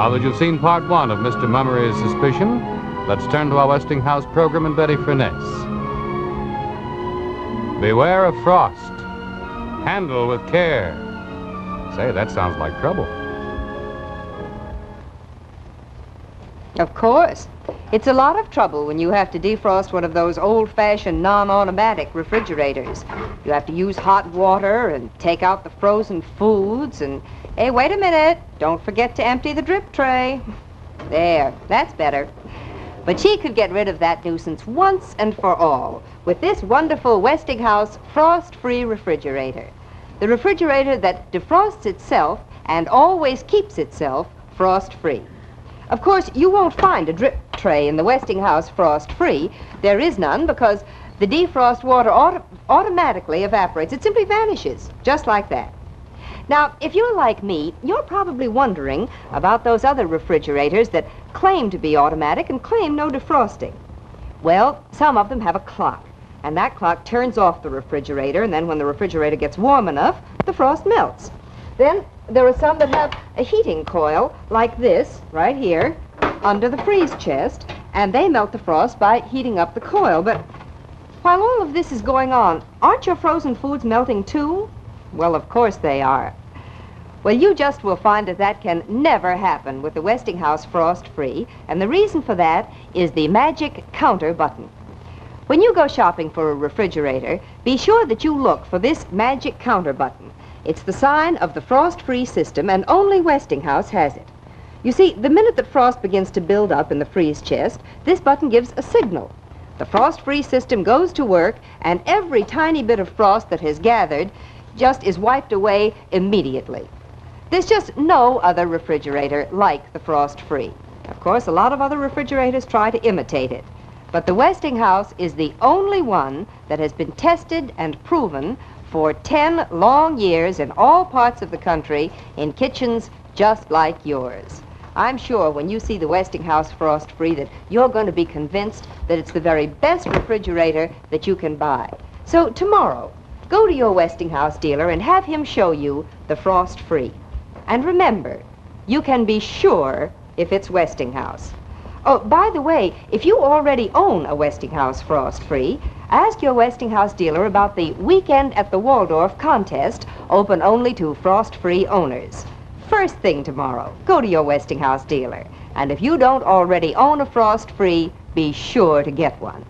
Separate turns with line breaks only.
Now that you've seen part one of Mr. Mummery's suspicion, let's turn to our Westinghouse program and Betty Furness. Beware of frost. Handle with care. Say, that sounds like trouble.
Of course. It's a lot of trouble when you have to defrost one of those old-fashioned non-automatic refrigerators. You have to use hot water and take out the frozen foods and... Hey, wait a minute. Don't forget to empty the drip tray. There, that's better. But she could get rid of that nuisance once and for all with this wonderful Westinghouse frost-free refrigerator. The refrigerator that defrosts itself and always keeps itself frost-free. Of course, you won't find a drip tray in the Westinghouse frost-free. There is none because the defrost water automatically evaporates. It simply vanishes, just like that. Now, if you're like me, you're probably wondering about those other refrigerators that claim to be automatic and claim no defrosting. Well, some of them have a clock, and that clock turns off the refrigerator, and then when the refrigerator gets warm enough, the frost melts. Then there are some that have a heating coil like this, right here, under the freeze chest, and they melt the frost by heating up the coil. But while all of this is going on, aren't your frozen foods melting too? Well, of course they are. Well, you just will find that that can never happen with the Westinghouse Frost-Free, and the reason for that is the magic counter button. When you go shopping for a refrigerator, be sure that you look for this magic counter button. It's the sign of the frost-free system, and only Westinghouse has it. You see, the minute that frost begins to build up in the freeze chest, this button gives a signal. The frost-free system goes to work, and every tiny bit of frost that has gathered just is wiped away immediately. There's just no other refrigerator like the frost-free. Of course, a lot of other refrigerators try to imitate it, but the Westinghouse is the only one that has been tested and proven for 10 long years in all parts of the country in kitchens just like yours. I'm sure when you see the Westinghouse Frost-Free that you're going to be convinced that it's the very best refrigerator that you can buy. So tomorrow, go to your Westinghouse dealer and have him show you the Frost-Free. And remember, you can be sure if it's Westinghouse. Oh, by the way, if you already own a Westinghouse Frost-Free, ask your Westinghouse dealer about the Weekend at the Waldorf contest, open only to Frost-Free owners. First thing tomorrow, go to your Westinghouse dealer. And if you don't already own a Frost-Free, be sure to get one.